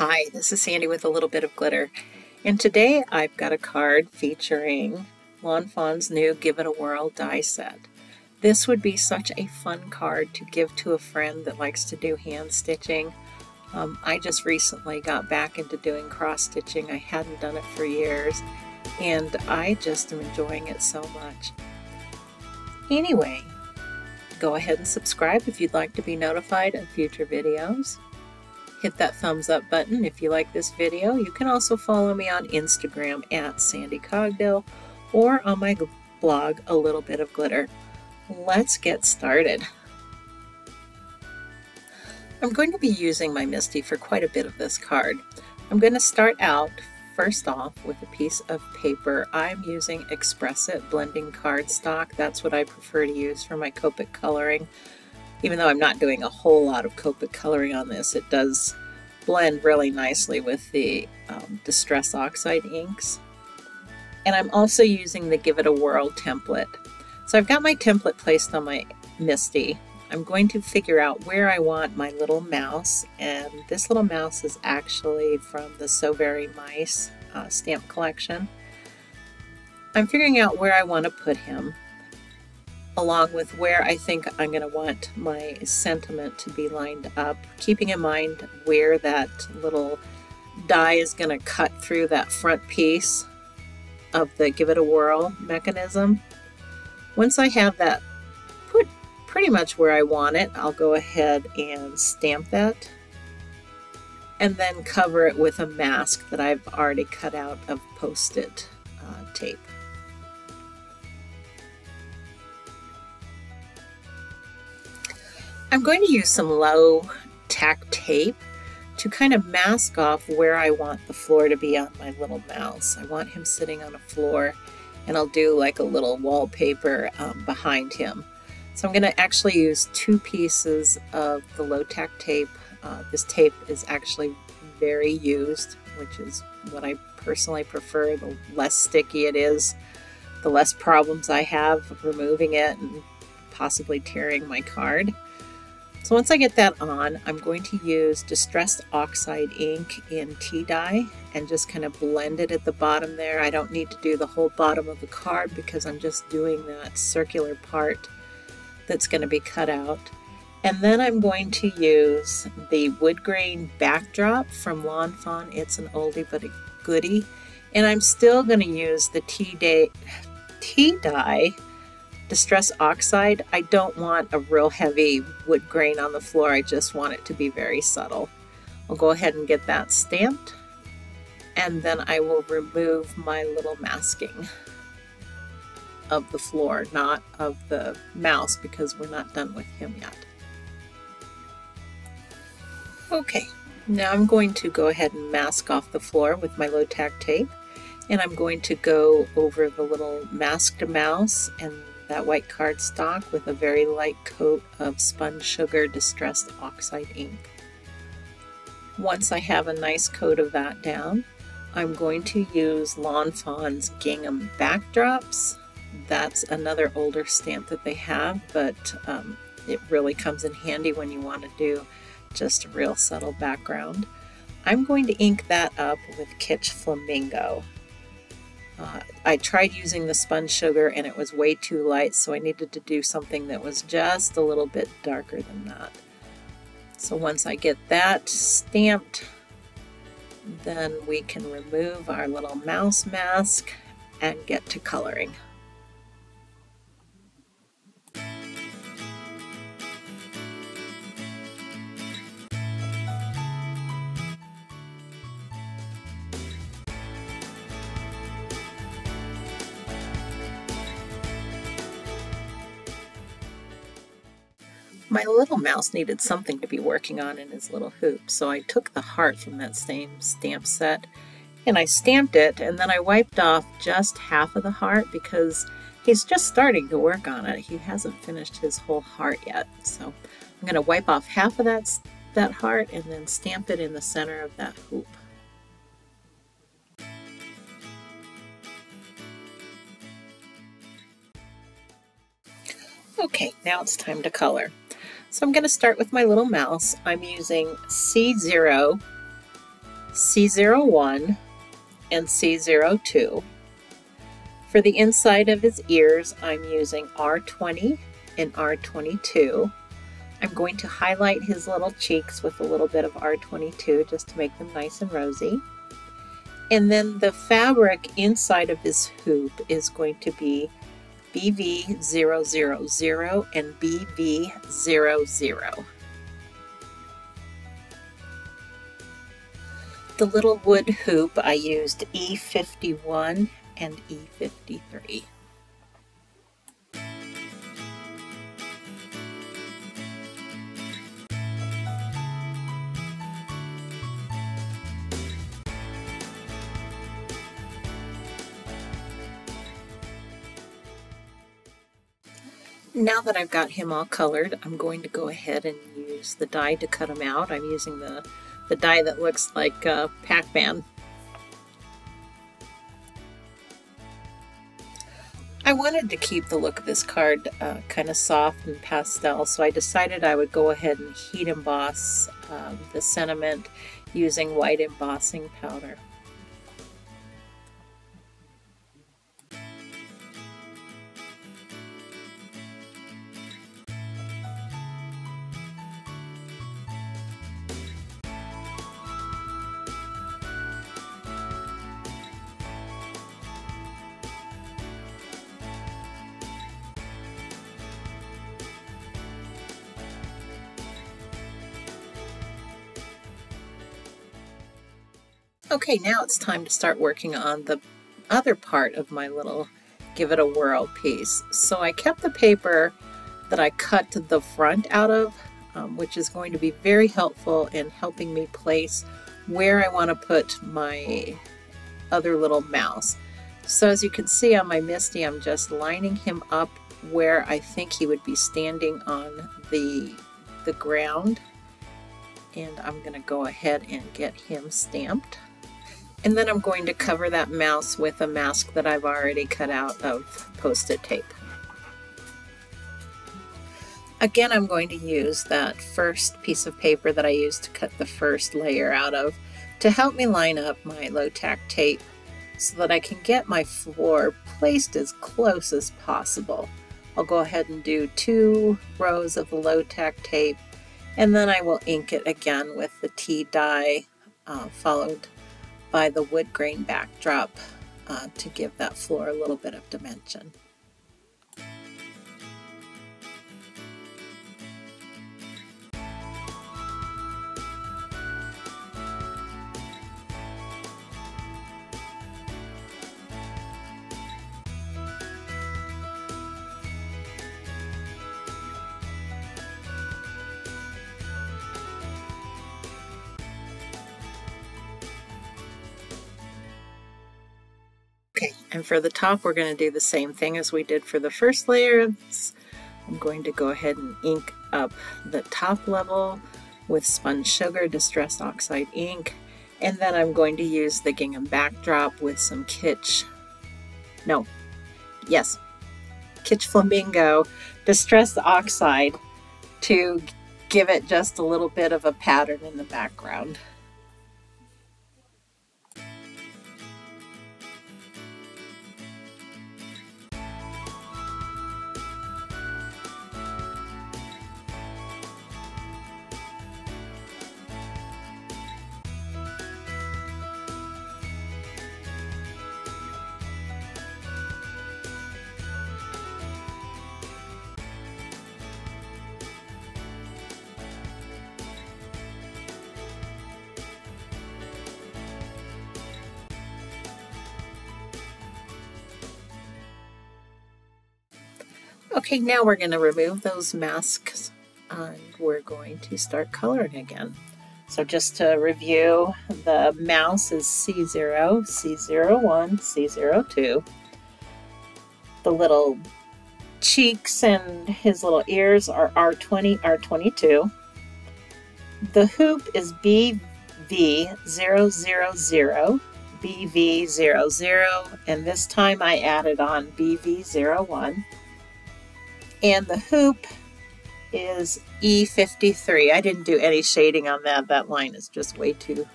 Hi, this is Sandy with a little bit of glitter, and today I've got a card featuring Fawn's new Give It a Whirl die set. This would be such a fun card to give to a friend that likes to do hand stitching. I just recently got back into doing cross stitching. I hadn't done it for years, and I just am enjoying it so much. Anyway, go ahead and subscribe if you'd like to be notified of future videos. Hit that thumbs up button if you like this video. You can also follow me on Instagram at Sandy Cogdill or on my blog, A Little Bit of Glitter. Let's get started. I'm going to be using my Misty for quite a bit of this card. I'm going to start out first off with a piece of paper. I'm using Express It blending cardstock. That's what I prefer to use for my Copic coloring. Even though I'm not doing a whole lot of Copic coloring on this, it does blend really nicely with the Distress Oxide inks. And I'm also using the Give It a Whirl template. So I've got my template placed on my Misty. I'm going to figure out where I want my little mouse, and this little mouse is actually from the So Very Mice stamp collection. I'm figuring out where I want to put him, along with where I think I'm going to want my sentiment to be lined up, keeping in mind where that little die is going to cut through that front piece of the Give It a Whirl mechanism. Once I have that put pretty much where I want it, I'll go ahead and stamp that and then cover it with a mask that I've already cut out of Post-it tape. I'm going to use some low tack tape to kind of mask off where I want the floor to be on my little mouse. I want him sitting on a floor, and I'll do like a little wallpaper behind him. So I'm going to actually use two pieces of the low tack tape. This tape is actually very used, which is what I personally prefer. The less sticky it is, the less problems I have removing it and possibly tearing my card. So once I get that on, I'm going to use Distressed Oxide ink in tea dye and just kind of blend it at the bottom there. I don't need to do the whole bottom of the card because I'm just doing that circular part that's going to be cut out. And then I'm going to use the wood grain backdrop from Fawn. It's an oldie but a goodie. And I'm still going to use the tea dye Distress Oxide. I don't want a real heavy wood grain on the floor. I just want it to be very subtle. I'll go ahead and get that stamped, and then I will remove my little masking of the floor, not of the mouse, because we're not done with him yet. Okay, now I'm going to go ahead and mask off the floor with my low tack tape, and I'm going to go over the little masked mouse and that white cardstock with a very light coat of Spun Sugar Distressed Oxide ink. Once I have a nice coat of that down, I'm going to use Fawn's gingham backdrops. That's another older stamp that they have, but it really comes in handy when you want to do just a real subtle background. I'm going to ink that up with Kitsch Flamingo. I tried using the Spun Sugar and it was way too light, so I needed to do something that was just a little bit darker than that. So once I get that stamped, then we can remove our little mouse mask and get to coloring. My little mouse needed something to be working on in his little hoop, so I took the heart from that same stamp set and I stamped it, and then I wiped off just half of the heart because he's just starting to work on it. He hasn't finished his whole heart yet, so I'm going to wipe off half of that heart and then stamp it in the center of that hoop. Okay, now it's time to color. So I'm going to start with my little mouse. I'm using C0 C01, and C02. For the inside of his ears, I'm using R20 and R22. I'm going to highlight his little cheeks with a little bit of R22 just to make them nice and rosy. And then the fabric inside of his hoop is going to be BV000 and BV00. The little wood hoop, I used E51 and E53. Now that I've got him all colored, I'm going to go ahead and use the die to cut him out. I'm using the die that looks like Pac-Man. I wanted to keep the look of this card kind of soft and pastel, so I decided I would go ahead and heat emboss the sentiment using white embossing powder. Okay, now it's time to start working on the other part of my little Give It a Whirl piece. So I kept the paper that I cut the front out of, which is going to be very helpful in helping me place where I want to put my other little mouse. So as you can see on my Misty, I'm just lining him up where I think he would be standing on the ground. And I'm going to go ahead and get him stamped. And then I'm going to cover that mouse with a mask that I've already cut out of Post-it tape. Again, I'm going to use that first piece of paper that I used to cut the first layer out of to help me line up my low-tack tape so that I can get my floor placed as close as possible. I'll go ahead and do 2 rows of the low-tack tape, and then I will ink it again with the tea dye, followed by the wood grain backdrop to give that floor a little bit of dimension. Okay, and for the top, we're going to do the same thing as we did for the first layer. I'm going to go ahead and ink up the top level with Spun Sugar Distress Oxide ink, and then I'm going to use the gingham backdrop with some Kitsch Flamingo Distress Oxide to give it just a little bit of a pattern in the background. Okay, now we're going to remove those masks and we're going to start coloring again. So just to review, the mouse is C0, C01, C02. The little cheeks and his little ears are R20, R22. The hoop is BV000, BV00, and this time I added on BV01. And the hoop is E53. I didn't do any shading on that. That line is just way too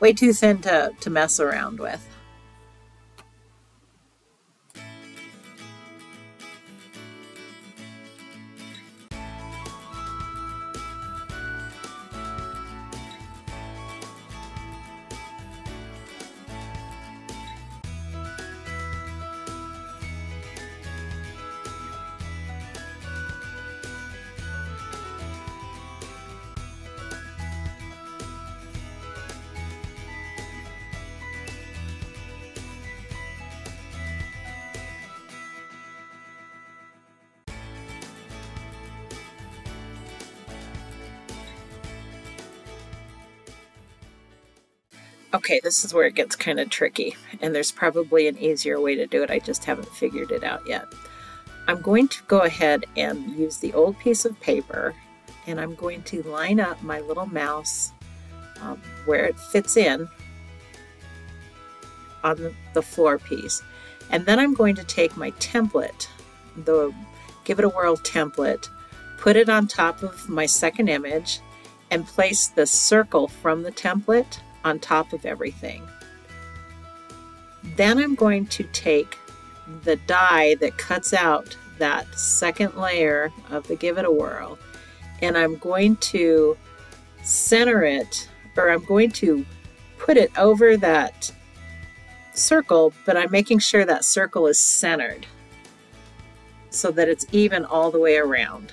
way too thin to mess around with. Okay, this is where it gets kind of tricky, and there's probably an easier way to do it. I just haven't figured it out yet. I'm going to go ahead and use the old piece of paper, and I'm going to line up my little mouse where it fits in on the floor piece. And then I'm going to take my template, the Give It a Whirl template, put it on top of my second image, and place the circle from the template on top of everything. Then I'm going to take the die that cuts out that second layer of the Give It a Whirl, and I'm going to center it, or I'm going to put it over that circle, but I'm making sure that circle is centered so that it's even all the way around.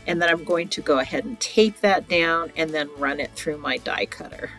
And then I'm going to go ahead and tape that down and then run it through my die cutter.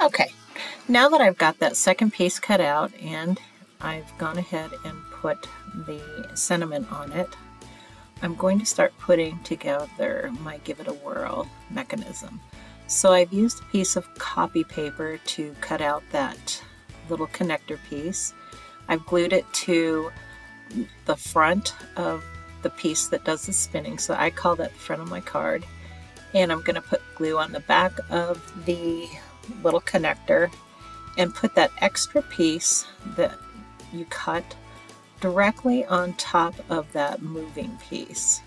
Okay, now that I've got that second piece cut out and I've gone ahead and put the sentiment on it, I'm going to start putting together my Give It a Whirl mechanism. So I've used a piece of copy paper to cut out that little connector piece. I've glued it to the front of the piece that does the spinning, so I call that the front of my card. And I'm going to put glue on the back of the little connector and put that extra piece that you cut directly on top of that moving piece.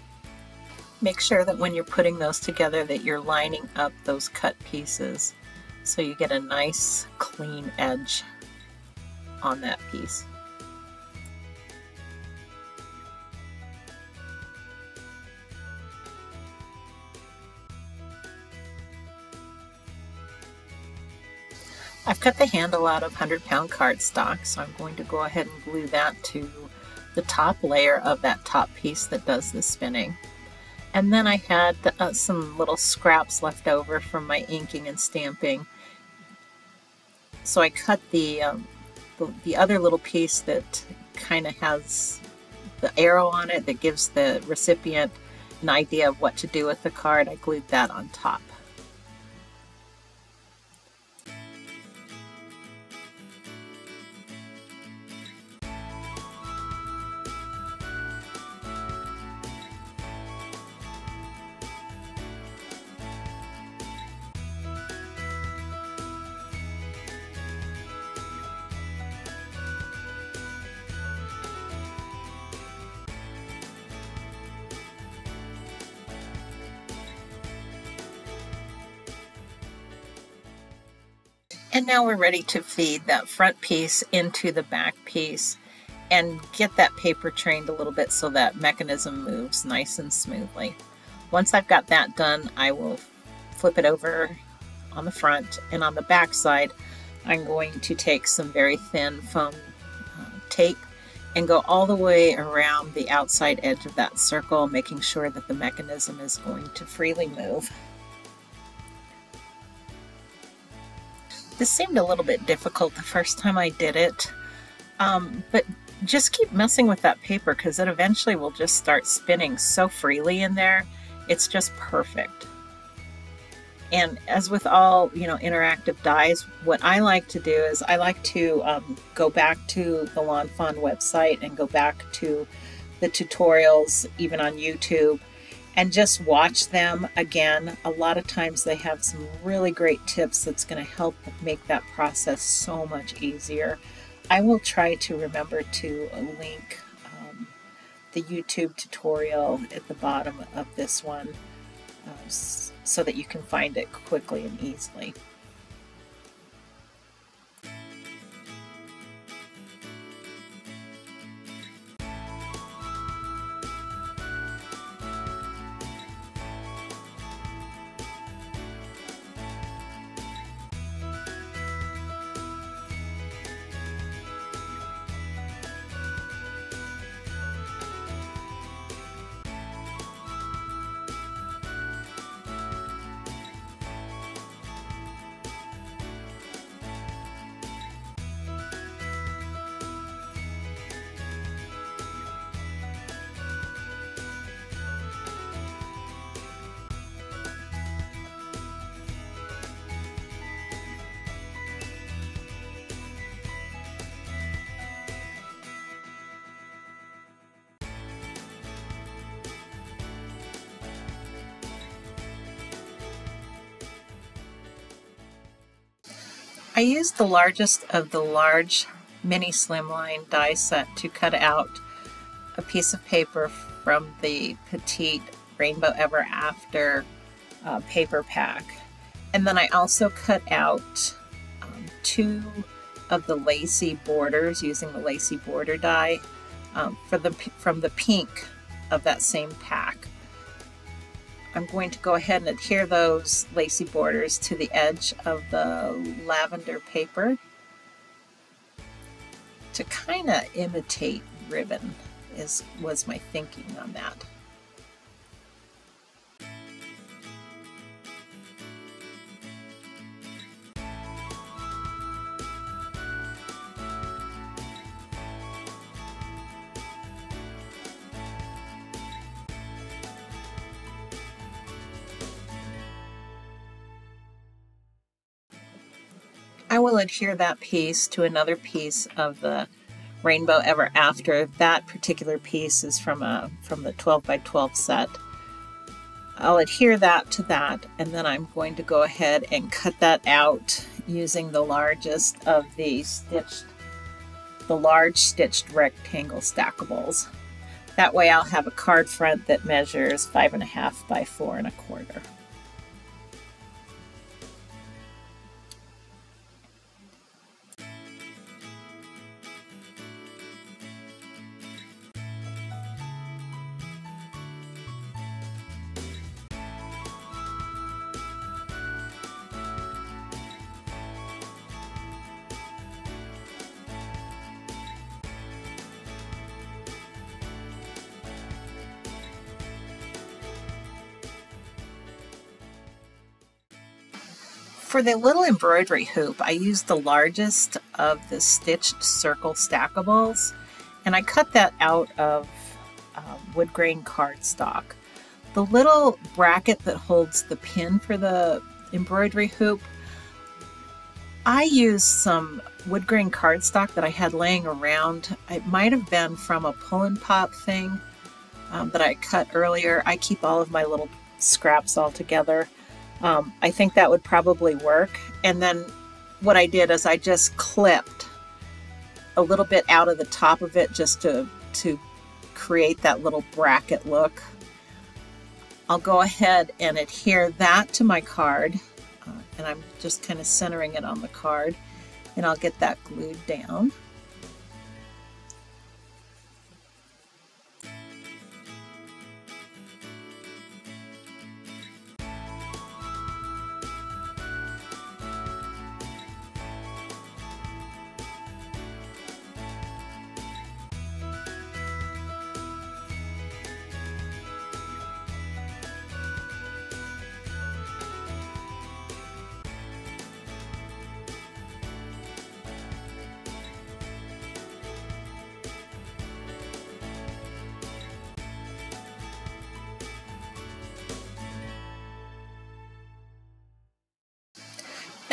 Make sure that when you're putting those together that you're lining up those cut pieces so you get a nice clean edge on that piece. I've cut the handle out of 100-pound cardstock, so I'm going to go ahead and glue that to the top layer of that top piece that does the spinning. And then I had some little scraps left over from my inking and stamping. So I cut the other little piece that kind of has the arrow on it that gives the recipient an idea of what to do with the card. I glued that on top. And now we're ready to feed that front piece into the back piece and get that paper trained a little bit so that mechanism moves nice and smoothly. Once I've got that done, I will flip it over on the front, and on the back side I'm going to take some very thin foam tape and go all the way around the outside edge of that circle, making sure that the mechanism is going to freely move. This seemed a little bit difficult the first time I did it, but just keep messing with that paper because it eventually will just start spinning so freely in there. It's just perfect. And as with all, interactive dies, what I like to do is I like to go back to the Lawn Fawn website and go back to the tutorials, even on YouTube, and just watch them again. A lot of times they have some really great tips that's going to help make that process so much easier. I will try to remember to link the YouTube tutorial at the bottom of this one so that you can find it quickly and easily. I used the largest of the large mini slimline die set to cut out a piece of paper from the petite Rainbow Ever After paper pack. And then I also cut out 2 of the lacy borders using the lacy border die from the pink of that same pack. I'm going to go ahead and adhere those lacy borders to the edge of the lavender paper to kind of imitate ribbon was my thinking on that. I will adhere that piece to another piece of the Rainbow Ever After. That particular piece is from the 12 by 12 set. I'll adhere that to that, and then I'm going to go ahead and cut that out using the largest of the large stitched rectangle stackables. That way I'll have a card front that measures 5.5 by 4.25. For the little embroidery hoop, I used the largest of the stitched circle stackables, and I cut that out of wood grain cardstock. The little bracket that holds the pin for the embroidery hoop, I used some wood grain cardstock that I had laying around. It might have been from a pull and pop thing that I cut earlier. I keep all of my little scraps all together. I think that would probably work. And then what I did is I just clipped a little bit out of the top of it just to create that little bracket look. I'll go ahead and adhere that to my card, and I'm just kind of centering it on the card, and I'll get that glued down.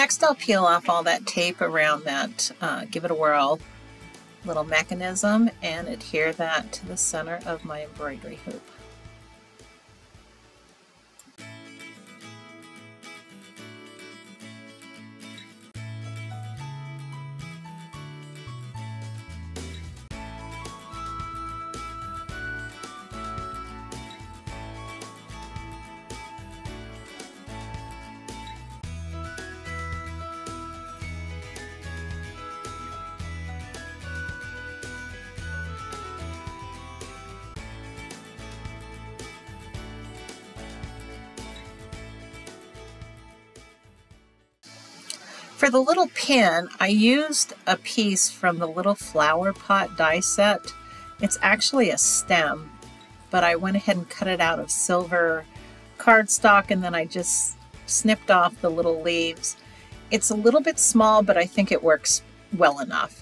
Next, I'll peel off all that tape around that Give It a Whirl little mechanism and adhere that to the center of my embroidery hoop. For the little pin, I used a piece from the little flower pot die set. It's actually a stem, but I went ahead and cut it out of silver cardstock, and then I just snipped off the little leaves. It's a little bit small, but I think it works well enough.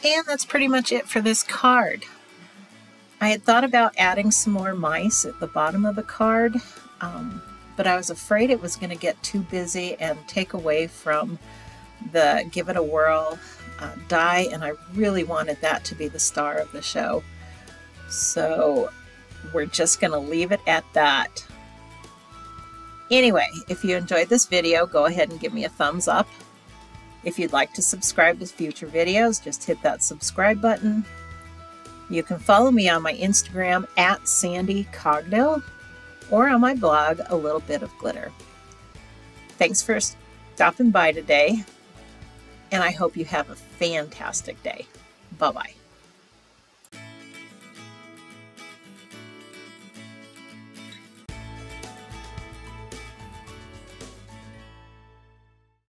And that's pretty much it for this card. I had thought about adding some more mice at the bottom of the card, but I was afraid it was going to get too busy and take away from the Give It a Whirl die, and I really wanted that to be the star of the show. So we're just going to leave it at that. Anyway, if you enjoyed this video, go ahead and give me a thumbs up. If you'd like to subscribe to future videos, just hit that subscribe button. You can follow me on my Instagram at Sandy Cogdill or on my blog, A Little Bit of Glitter. Thanks for stopping by today, and I hope you have a fantastic day. Bye-bye.